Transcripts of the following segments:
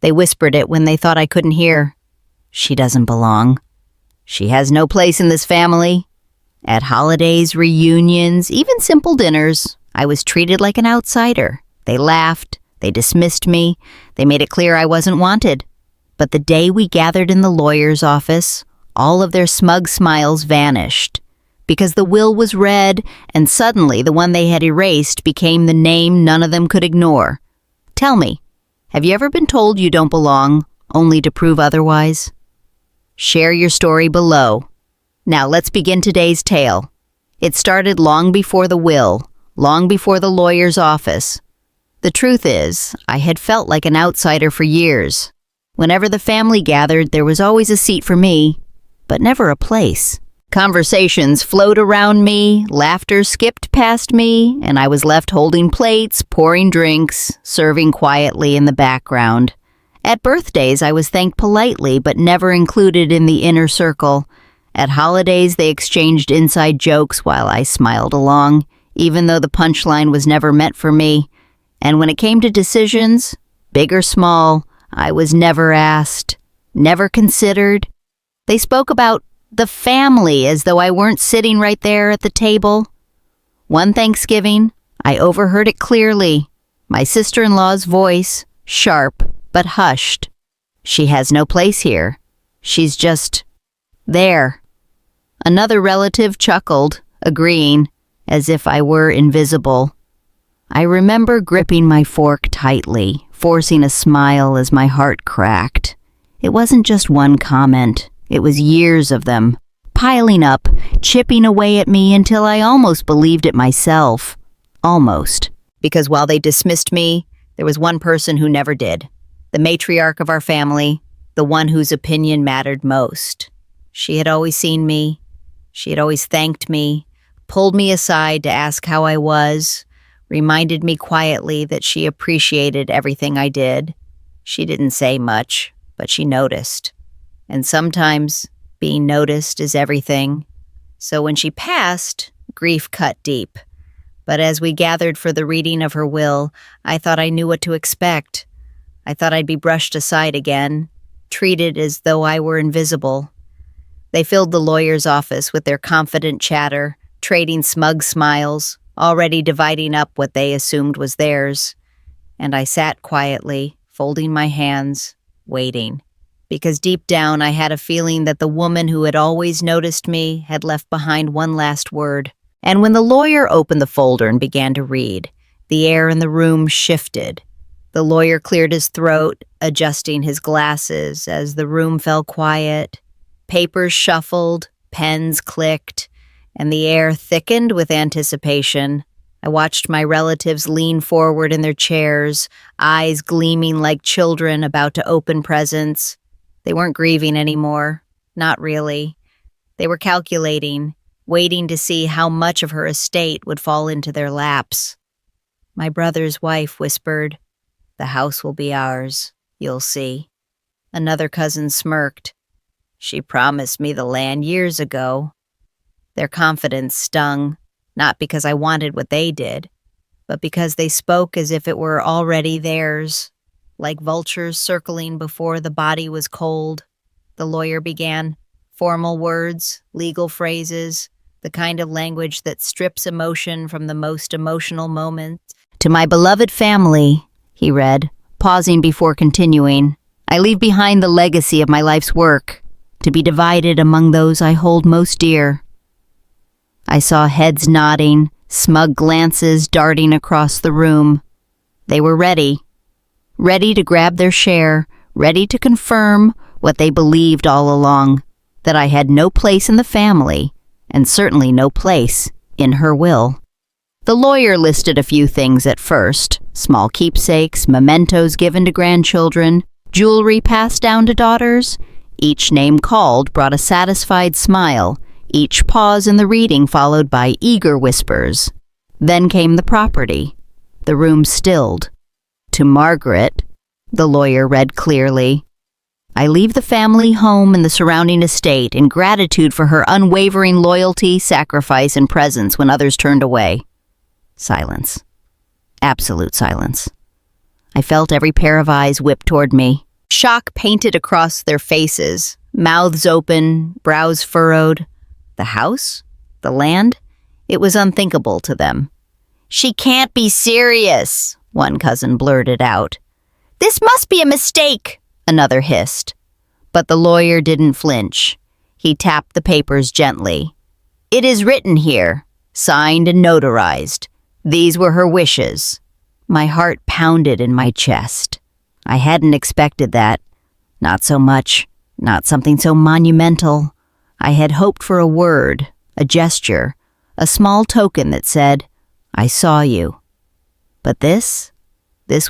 They whispered it when they thought I couldn't hear. She doesn't belong. She has no place in this family. At holidays, reunions, even simple dinners, I was treated like an outsider. They laughed. They dismissed me. They made it clear I wasn't wanted. But the day we gathered in the lawyer's office, all of their smug smiles vanished. Because the will was read, and suddenly the one they had erased became the name none of them could ignore. Tell me, have you ever been told you don't belong, only to prove otherwise? Share your story below. Now let's begin today's tale. It started long before the will, long before the lawyer's office. The truth is, I had felt like an outsider for years. Whenever the family gathered, there was always a seat for me, but never a place. Conversations flowed around me, laughter skipped past me, and I was left holding plates, pouring drinks, serving quietly in the background. At birthdays, I was thanked politely, but never included in the inner circle. At holidays, they exchanged inside jokes while I smiled along, even though the punchline was never meant for me. And when it came to decisions, big or small, I was never asked, never considered. They spoke about the family as though I weren't sitting right there at the table. One Thanksgiving, I overheard it clearly. My sister-in-law's voice, sharp but hushed. She has no place here. She's just there. Another relative chuckled, agreeing, as if I were invisible. I remember gripping my fork tightly, forcing a smile as my heart cracked. It wasn't just one comment. It was years of them, piling up, chipping away at me until I almost believed it myself. Almost. Because while they dismissed me, there was one person who never did. The matriarch of our family, the one whose opinion mattered most. She had always seen me. She had always thanked me, pulled me aside to ask how I was, reminded me quietly that she appreciated everything I did. She didn't say much, but she noticed. And sometimes being noticed is everything. So when she passed, grief cut deep. But as we gathered for the reading of her will, I thought I knew what to expect. I thought I'd be brushed aside again, treated as though I were invisible. They filled the lawyer's office with their confident chatter, trading smug smiles, already dividing up what they assumed was theirs. And I sat quietly, folding my hands, waiting. Because deep down I had a feeling that the woman who had always noticed me had left behind one last word. And when the lawyer opened the folder and began to read, the air in the room shifted. The lawyer cleared his throat, adjusting his glasses as the room fell quiet. Papers shuffled, pens clicked, and the air thickened with anticipation. I watched my relatives lean forward in their chairs, eyes gleaming like children about to open presents. They weren't grieving anymore. Not really. They were calculating, waiting to see how much of her estate would fall into their laps. My brother's wife whispered, "The house will be ours, you'll see." Another cousin smirked. "She promised me the land years ago." Their confidence stung, not because I wanted what they did, but because they spoke as if it were already theirs. Like vultures circling before the body was cold, the lawyer began, formal words, legal phrases, the kind of language that strips emotion from the most emotional moments. "To my beloved family," he read, pausing before continuing, "I leave behind the legacy of my life's work, to be divided among those I hold most dear." I saw heads nodding, smug glances darting across the room. They were ready to grab their share, ready to confirm what they believed all along, that I had no place in the family, and certainly no place in her will. The lawyer listed a few things at first: small keepsakes, mementos given to grandchildren, jewelry passed down to daughters. Each name called brought a satisfied smile, each pause in the reading followed by eager whispers. Then came the property. The room stilled. "To Margaret," the lawyer read clearly, "I leave the family home and the surrounding estate in gratitude for her unwavering loyalty, sacrifice, and presence when others turned away." Silence. Absolute silence. I felt every pair of eyes whip toward me. Shock painted across their faces, mouths open, brows furrowed. The house? The land? It was unthinkable to them. "She can't be serious," one cousin blurted out. "This must be a mistake," another hissed. But the lawyer didn't flinch. He tapped the papers gently. "It is written here, signed and notarized. These were her wishes." My heart pounded in my chest. I hadn't expected that. Not so much. Not something so monumental. I had hoped for a word, a gesture, a small token that said, "I saw you." But this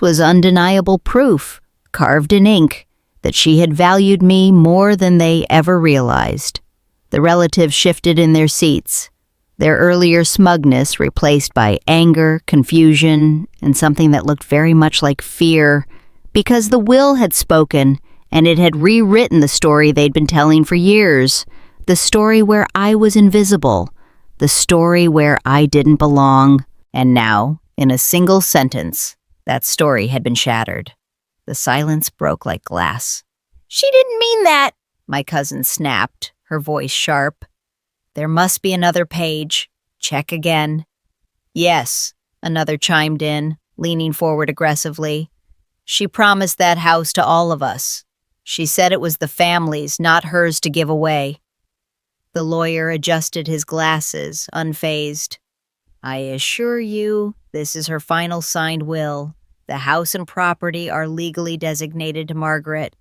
was undeniable proof, carved in ink, that she had valued me more than they ever realized. The relatives shifted in their seats, their earlier smugness replaced by anger, confusion, and something that looked very much like fear, because the will had spoken, and it had rewritten the story they'd been telling for years, the story where I was invisible, the story where I didn't belong. And now, in a single sentence, that story had been shattered. The silence broke like glass. "She didn't mean that," my cousin snapped, her voice sharp. "There must be another page. Check again." "Yes," another chimed in, leaning forward aggressively. "She promised that house to all of us. She said it was the family's, not hers to give away." The lawyer adjusted his glasses, unfazed. "I assure you, this is her final signed will. The house and property are legally designated to Margaret."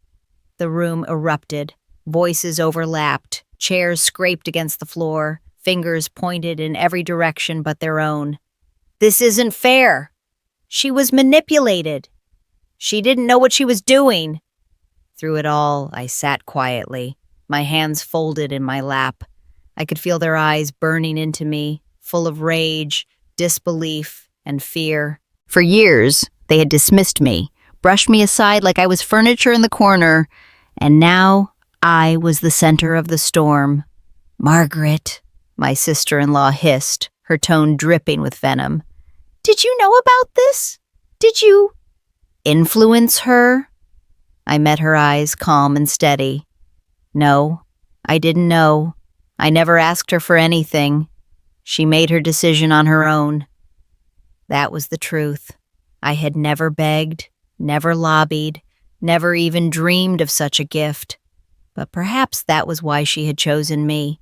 The room erupted. Voices overlapped. Chairs scraped against the floor. Fingers pointed in every direction but their own. "This isn't fair. She was manipulated. She didn't know what she was doing." Through it all, I sat quietly, my hands folded in my lap. I could feel their eyes burning into me, full of rage, disbelief, and fear. For years, they had dismissed me, brushed me aside like I was furniture in the corner, and now I was the center of the storm. "Margaret," my sister-in-law hissed, her tone dripping with venom. "Did you know about this? Did you influence her?" I met her eyes, calm and steady. "No, I didn't know. I never asked her for anything. She made her decision on her own." That was the truth. I had never begged, never lobbied, never even dreamed of such a gift. But perhaps that was why she had chosen me,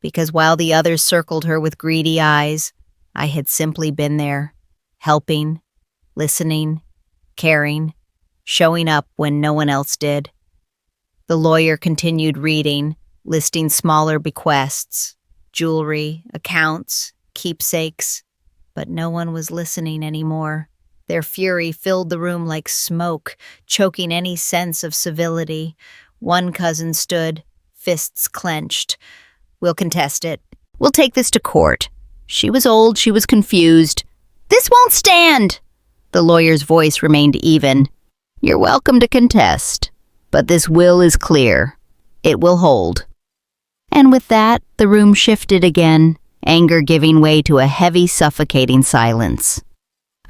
because while the others circled her with greedy eyes, I had simply been there, helping, listening, caring, showing up when no one else did. The lawyer continued reading, listing smaller bequests, jewelry, accounts, keepsakes, but no one was listening anymore. Their fury filled the room like smoke, choking any sense of civility. One cousin stood, fists clenched. "We'll contest it. We'll take this to court." She was old, she was confused. "This won't stand!" The lawyer's voice remained even. "You're welcome to contest, but this will is clear. It will hold." And with that, the room shifted again, anger giving way to a heavy, suffocating silence.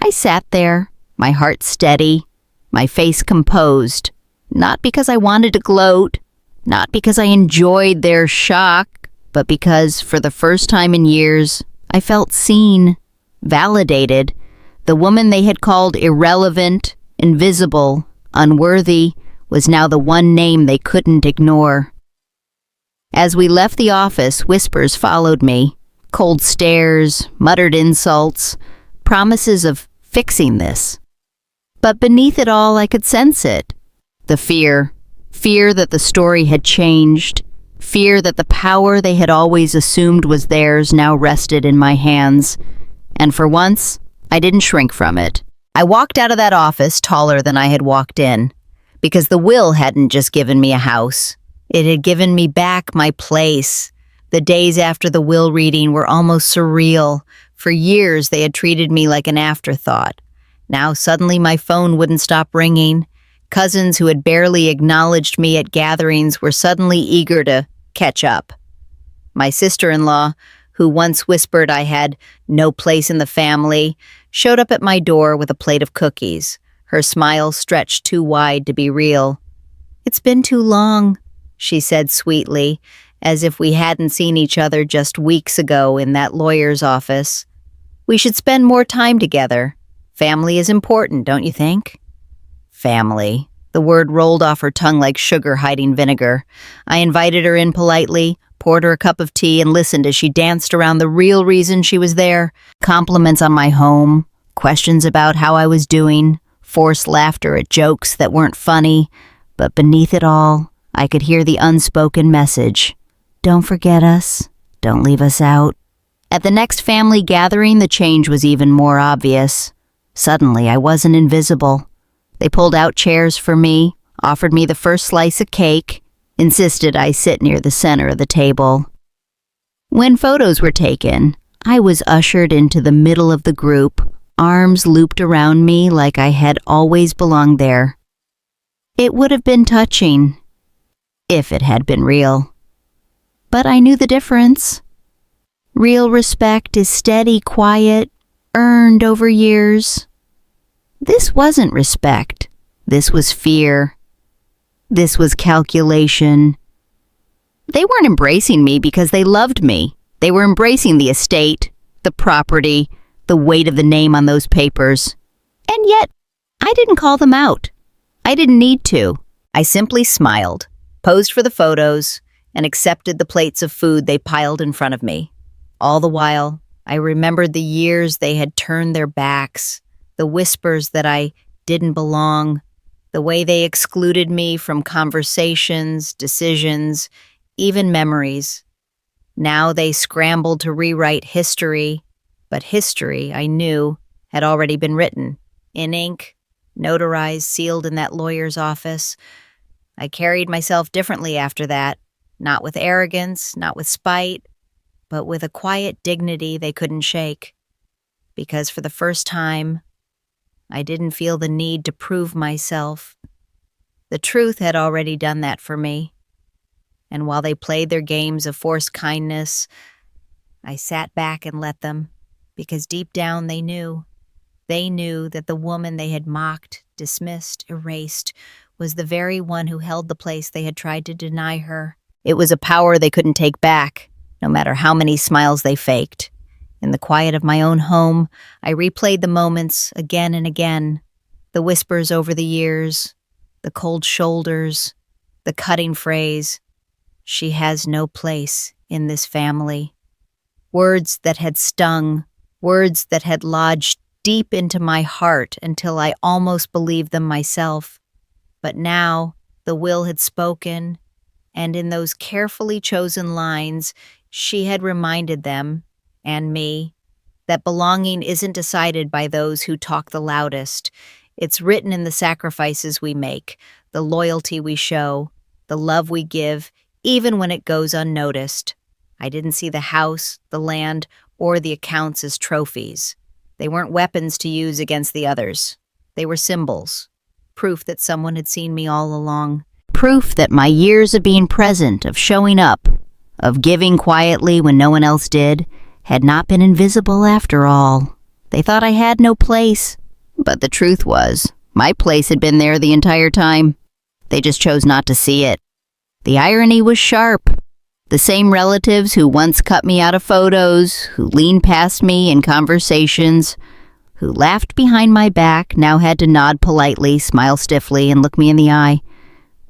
I sat there, my heart steady, my face composed, not because I wanted to gloat, not because I enjoyed their shock, but because, for the first time in years, I felt seen, validated. The woman they had called irrelevant, invisible, unworthy, was now the one name they couldn't ignore. As we left the office, whispers followed me, cold stares, muttered insults, promises of fixing this. But beneath it all, I could sense it. The fear that the story had changed, fear that the power they had always assumed was theirs now rested in my hands. And for once, I didn't shrink from it. I walked out of that office taller than I had walked in, because the will hadn't just given me a house. It had given me back my place. The days after the will reading were almost surreal. For years, they had treated me like an afterthought. Now suddenly my phone wouldn't stop ringing. Cousins who had barely acknowledged me at gatherings were suddenly eager to catch up. My sister-in-law, who once whispered I had no place in the family, showed up at my door with a plate of cookies, her smile stretched too wide to be real. "It's been too long," she said sweetly, as if we hadn't seen each other just weeks ago in that lawyer's office. "We should spend more time together. Family is important, don't you think?" Family. The word rolled off her tongue like sugar hiding vinegar. I invited her in politely, poured her a cup of tea, and listened as she danced around the real reason she was there. Compliments on my home, questions about how I was doing, forced laughter at jokes that weren't funny. But beneath it all, I could hear the unspoken message. Don't forget us. Don't leave us out. At the next family gathering, the change was even more obvious. Suddenly, I wasn't invisible. They pulled out chairs for me, offered me the first slice of cake, insisted I sit near the center of the table. When photos were taken, I was ushered into the middle of the group, arms looped around me like I had always belonged there. It would have been touching, if it had been real. But I knew the difference. Real respect is steady, quiet, earned over years. This wasn't respect. This was fear. This was calculation. They weren't embracing me because they loved me. They were embracing the estate, the property, the weight of the name on those papers. And yet, I didn't call them out. I didn't need to. I simply smiled, posed for the photos, and accepted the plates of food they piled in front of me. All the while, I remembered the years they had turned their backs, the whispers that I didn't belong, the way they excluded me from conversations, decisions, even memories. Now they scrambled to rewrite history, but history, I knew, had already been written, in ink, notarized, sealed in that lawyer's office. I carried myself differently after that, not with arrogance, not with spite, but with a quiet dignity they couldn't shake. Because for the first time, I didn't feel the need to prove myself. The truth had already done that for me. And while they played their games of forced kindness, I sat back and let them, because deep down they knew. They knew that the woman they had mocked, dismissed, erased, was the very one who held the place they had tried to deny her. It was a power they couldn't take back, no matter how many smiles they faked. In the quiet of my own home, I replayed the moments again and again, the whispers over the years, the cold shoulders, the cutting phrase, "She has no place in this family." Words that had stung, words that had lodged deep into my heart until I almost believed them myself. But now the will had spoken, and in those carefully chosen lines, she had reminded them, and me, that belonging isn't decided by those who talk the loudest. It's written in the sacrifices we make, the loyalty we show, the love we give, even when it goes unnoticed. I didn't see the house, the land, or the accounts as trophies. They weren't weapons to use against the others. They were symbols, proof that someone had seen me all along, proof that my years of being present, of showing up, of giving quietly when no one else did, had not been invisible after all. They thought I had no place, but the truth was, my place had been there the entire time. They just chose not to see it. The irony was sharp. The same relatives who once cut me out of photos, who leaned past me in conversations, who laughed behind my back, now had to nod politely, smile stiffly, and look me in the eye.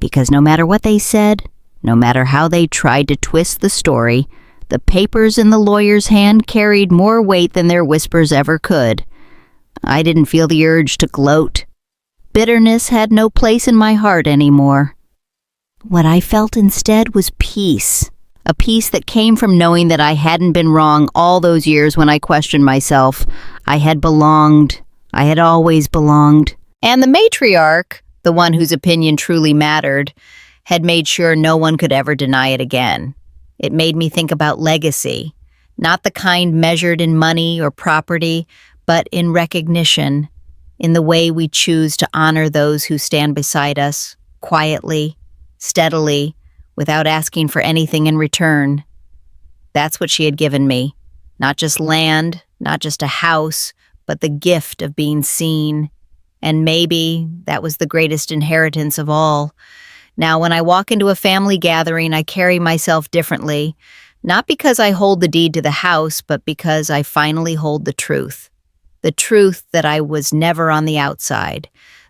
Because no matter what they said, no matter how they tried to twist the story, the papers in the lawyer's hand carried more weight than their whispers ever could. I didn't feel the urge to gloat. Bitterness had no place in my heart anymore. What I felt instead was peace. A peace that came from knowing that I hadn't been wrong all those years when I questioned myself. I had belonged. I had always belonged. And the matriarch, the one whose opinion truly mattered, had made sure no one could ever deny it again. It made me think about legacy, not the kind measured in money or property, but in recognition, in the way we choose to honor those who stand beside us, quietly, steadily, without asking for anything in return. That's what she had given me. Not just land, not just a house, but the gift of being seen. And maybe that was the greatest inheritance of all. Now, when I walk into a family gathering, I carry myself differently, not because I hold the deed to the house, but because I finally hold the truth. The truth that I was never on the outside.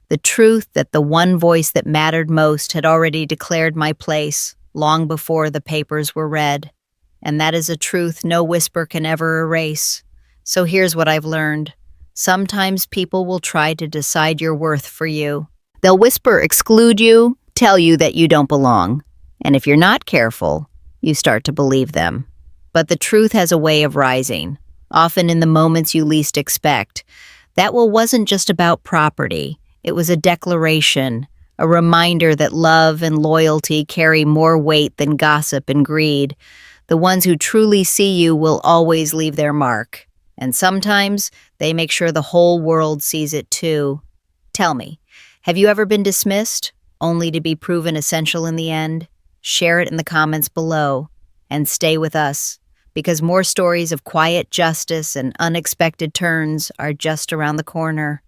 The truth that the one voice that mattered most had already declared my place long before the papers were read. And that is a truth no whisper can ever erase. So here's what I've learned. Sometimes people will try to decide your worth for you. They'll whisper, exclude you, tell you that you don't belong. And if you're not careful, you start to believe them. But the truth has a way of rising, often in the moments you least expect. That wasn't just about property. It was a declaration, a reminder that love and loyalty carry more weight than gossip and greed. The ones who truly see you will always leave their mark. And sometimes they make sure the whole world sees it too. Tell me, have you ever been dismissed, only to be proven essential in the end? Share it in the comments below, and stay with us, because more stories of quiet justice and unexpected turns are just around the corner.